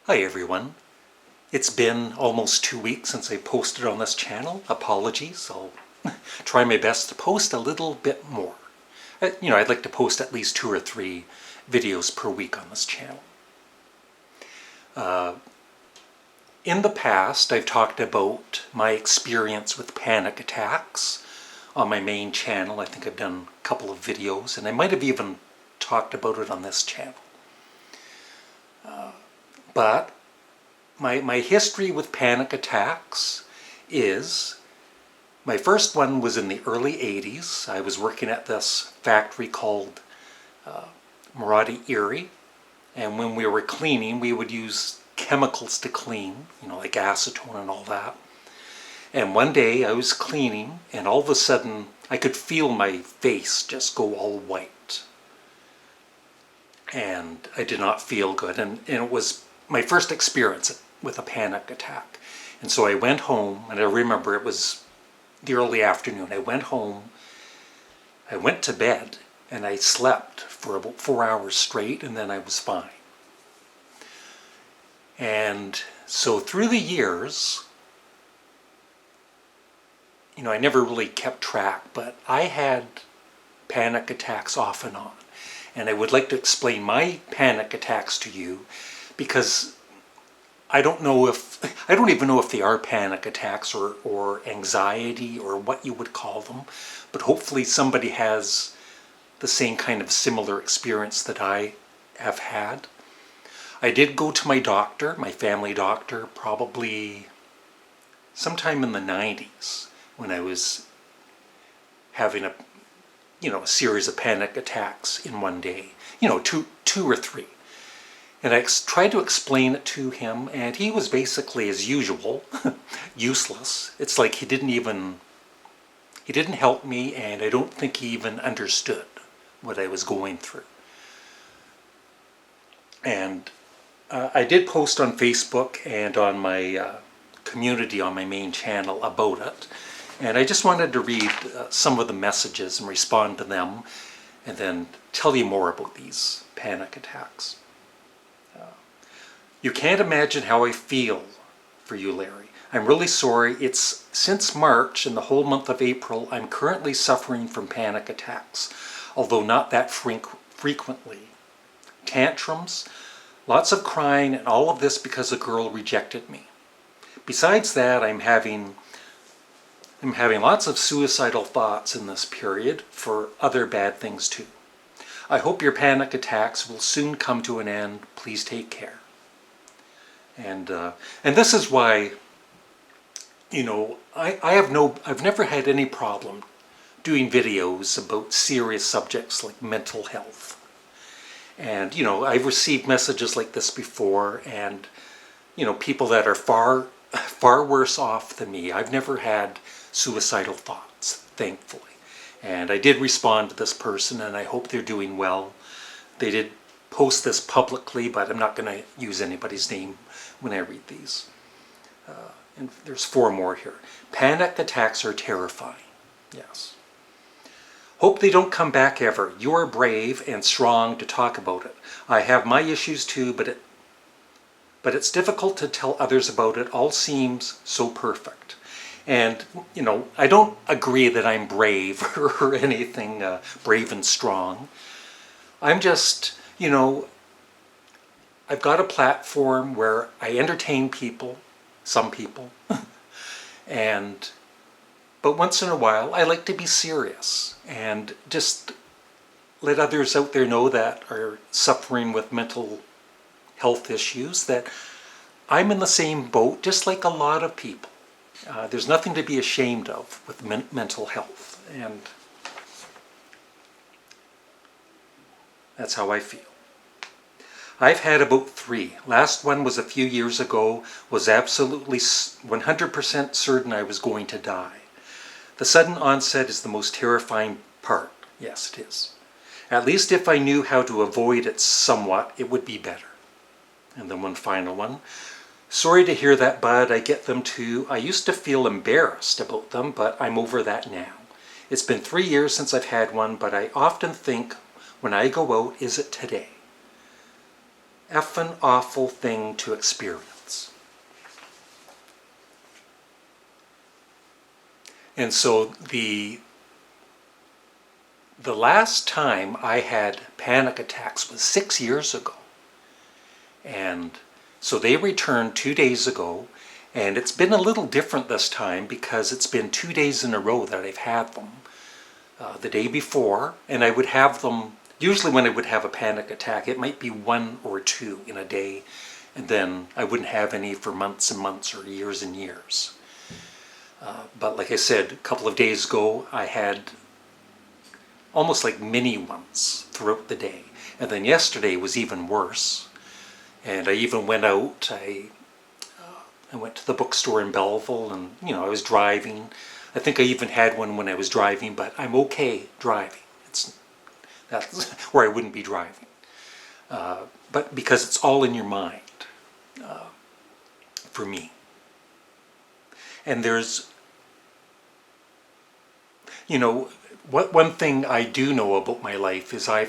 Hi everyone. It's been almost 2 weeks since I posted on this channel. Apologies. I'll try my best to post a little bit more. I'd like to post at least 2 or 3 videos per week on this channel. In the past, I've talked about my experience with panic attacks on my main channel. I think I've done a couple of videos, and I might have even talked about it on this channel. But my history with panic attacks is, my first one was in the early 80s. I was working at this factory called Maradi Erie, and when we were cleaning, we would use chemicals to clean, like acetone and all that. And one day I was cleaning, and all of a sudden I could feel my face just go all white. And I did not feel good, and it was my first experience with a panic attack. And so I went home, and I remember it was the early afternoon. I went home, I went to bed, and I slept for about 4 hours straight, and then I was fine. And so through the years, I never really kept track, but I had panic attacks off and on. And I would like to explain my panic attacks to you, because I don't even know if they are panic attacks or anxiety or what you would call them, but hopefully somebody has the same kind of similar experience that I have had. I did go to my doctor, my family doctor, probably sometime in the 90s when I was having a series of panic attacks in one day, two or three. And I tried to explain it to him, and he was basically, as usual, useless. It's like he didn't help me, and I don't think he even understood what I was going through. And I did post on Facebook and on my community on my main channel about it. And I just wanted to read some of the messages and respond to them, and then tell you more about these panic attacks. You can't imagine how I feel for you, Larry. I'm really sorry. It's since March and the whole month of April, I'm currently suffering from panic attacks, although not that frequently. Tantrums, lots of crying, and all of this because a girl rejected me. Besides that, I'm having lots of suicidal thoughts in this period for other bad things too. I hope your panic attacks will soon come to an end. Please take care. And this is why, I've never had any problem doing videos about serious subjects like mental health. And, I've received messages like this before, and, people that are far worse off than me. I've never had suicidal thoughts, thankfully. And I did respond to this person, and I hope they're doing well. They did post this publicly, but I'm not going to use anybody's name when I read these. And there's 4 more here. Panic attacks are terrifying. Yes. Hope they don't come back ever. You are brave and strong to talk about it. I have my issues too, but it's difficult to tell others about it. All seems so perfect. And, I don't agree that I'm brave or anything brave and strong. I'm just, I've got a platform where I entertain people, some people, but once in a while I like to be serious and just let others out there know that are suffering with mental health issues that I'm in the same boat just like a lot of people. There's nothing to be ashamed of with mental health, and that's how I feel. I've had about 3. Last one was a few years ago, was absolutely 100% certain I was going to die. The sudden onset is the most terrifying part. Yes, it is. At least if I knew how to avoid it somewhat, it would be better. And then one final one. Sorry to hear that, bud. I get them too. I used to feel embarrassed about them, but I'm over that now. It's been 3 years since I've had one, but I often think when I go out, is it today? effing awful thing to experience. And so the last time I had panic attacks was 6 years ago. And so they returned 2 days ago, and it's been a little different this time because it's been 2 days in a row that I've had them. The day before, and I would have them, usually when I would have a panic attack, it might be 1 or 2 in a day, and then I wouldn't have any for months and months or years and years. But like I said, a couple of days ago, I had almost like mini ones throughout the day. And then yesterday was even worse. And I even went out, I went to the bookstore in Belleville, and I was driving. I think I even had one when I was driving, but I'm okay driving. That's where I wouldn't be driving. But because it's all in your mind, for me. And there's, one thing I do know about my life is I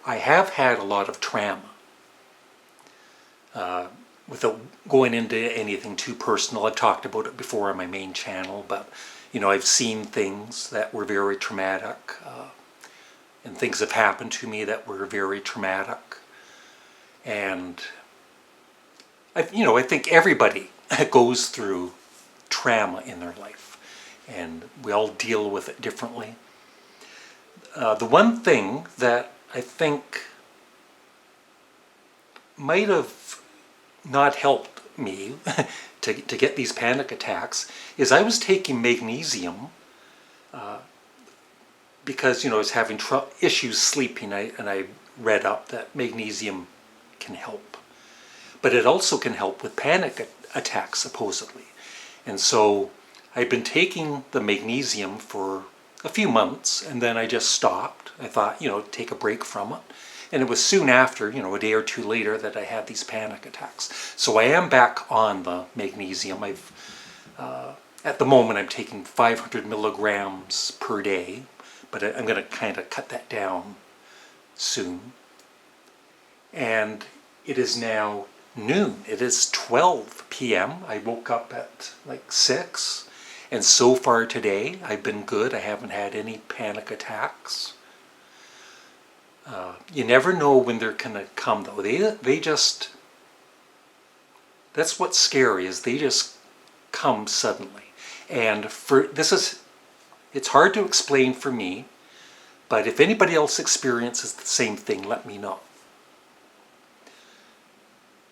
have had a lot of trauma. Without going into anything too personal, I've talked about it before on my main channel, but I've seen things that were very traumatic, and things have happened to me that were very traumatic. And I think everybody goes through trauma in their life, and we all deal with it differently. The one thing that I think might have not helped me to get these panic attacks is I was taking magnesium because I was having issues sleeping, and I read up that magnesium can help, but it also can help with panic attacks supposedly. And so I'd been taking the magnesium for a few months, and then I just stopped. I thought, take a break from it. And it was soon after, a day or two later, that I had these panic attacks. So I am back on the magnesium. At the moment, I'm taking 500 milligrams per day, but I'm going to kind of cut that down soon. And it is now noon. It is 12 p.m. I woke up at like 6. And so far today, I've been good. I haven't had any panic attacks. You never know when they're going to come, though. They just, that's what's scary, is they just come suddenly. And it's hard to explain for me, but if anybody else experiences the same thing, let me know.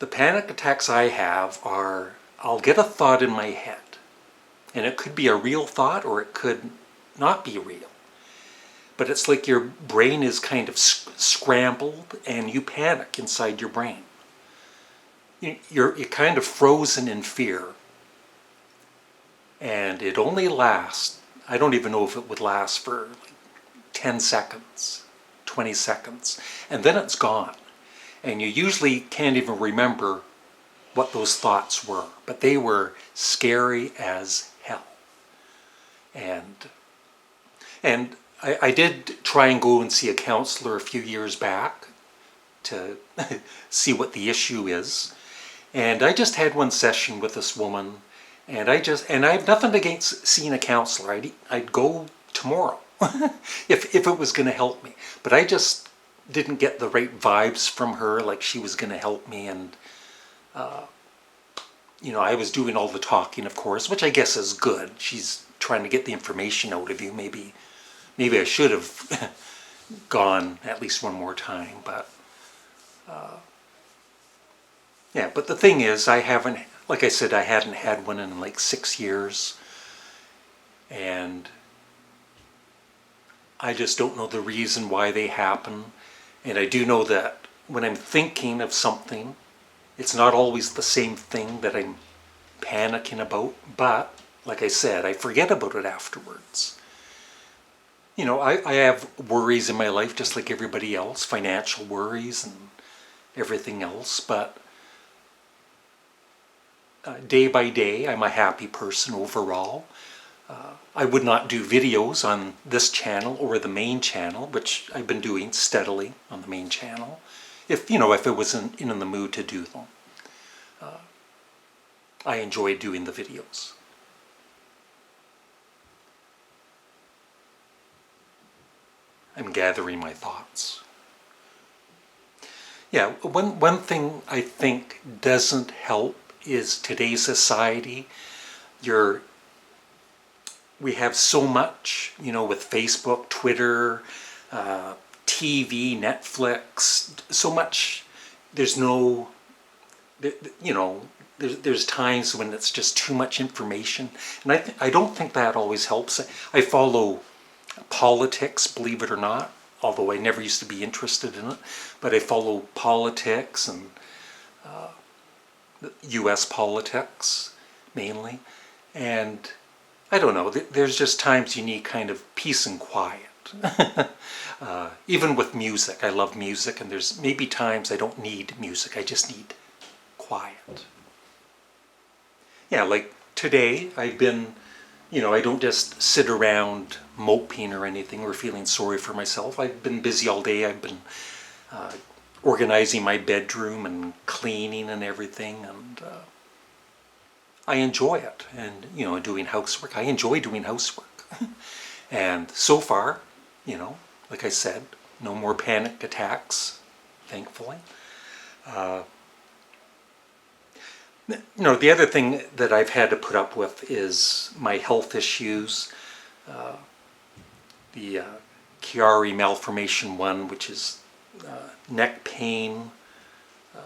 The panic attacks I have are, I'll get a thought in my head, and it could be a real thought or it could not be real. But it's like your brain is kind of scrambled and you panic inside your brain. You're kind of frozen in fear. And it only lasts, I don't even know if it would last for like 10 seconds, 20 seconds, and then it's gone. And you usually can't even remember what those thoughts were, but they were scary as hell. And I did try and go and see a counselor a few years back to see what the issue is. And I just had one session with this woman, and I have nothing against seeing a counselor. I'd go tomorrow if it was going to help me. But I just didn't get the right vibes from her, like she was going to help me. And I was doing all the talking, of course, which I guess is good. She's trying to get the information out of you. Maybe I should have gone at least one more time, but yeah. But the thing is, I haven't, like I said, I hadn't had one in like 6 years, and I just don't know the reason why they happen. And I do know that when I'm thinking of something, it's not always the same thing that I'm panicking about, but like I said, I forget about it afterwards. I have worries in my life just like everybody else, financial worries and everything else, but day by day, I'm a happy person overall. I would not do videos on this channel or the main channel, which I've been doing steadily on the main channel, if if it wasn't in the mood to do them. I enjoy doing the videos. I'm gathering my thoughts. Yeah, one thing I think doesn't help is today's society. We have so much, with Facebook, Twitter, TV, Netflix, so much. There's no, there's times when it's just too much information, and I don't think that always helps. I follow politics, believe it or not, although I never used to be interested in it, but I follow politics and U.S. politics mainly, and I don't know, there's just times you need kind of peace and quiet. Even with music, I love music, and there's maybe times I don't need music, I just need quiet. Yeah, like today I've been, I don't just sit around moping or anything or feeling sorry for myself. I've been busy all day. I've been organizing my bedroom and cleaning and everything, and I enjoy it. And, doing housework. I enjoy doing housework. And so far, like I said, no more panic attacks, thankfully. The other thing that I've had to put up with is my health issues. The Chiari malformation 1, which is neck pain,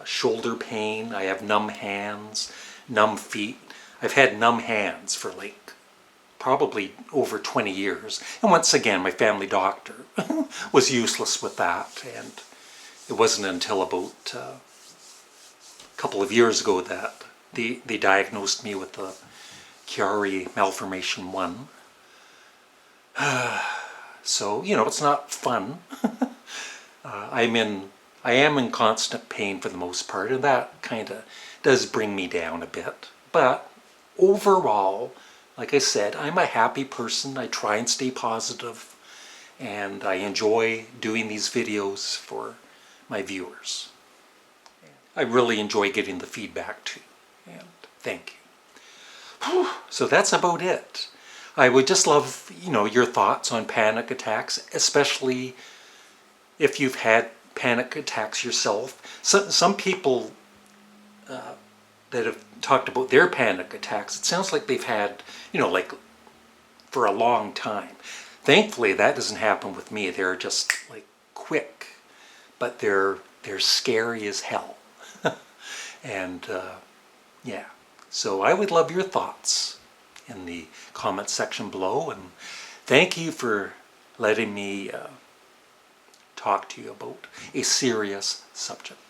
shoulder pain. I have numb hands, numb feet. I've had numb hands for probably over 20 years. And once again, my family doctor was useless with that. And it wasn't until about a couple of years ago that they diagnosed me with the Chiari malformation 1. So, it's not fun. I am in constant pain for the most part, and that kind of does bring me down a bit. But overall, like I said, I'm a happy person. I try and stay positive, and I enjoy doing these videos for my viewers. I really enjoy getting the feedback too, and thank you. So that's about it. I would just love, your thoughts on panic attacks, especially if you've had panic attacks yourself. Some people that have talked about their panic attacks, it sounds like they've had, for a long time. Thankfully, that doesn't happen with me. They're just quick, but they're scary as hell. And yeah, so I would love your thoughts in the comment section below, and thank you for letting me talk to you about a serious subject.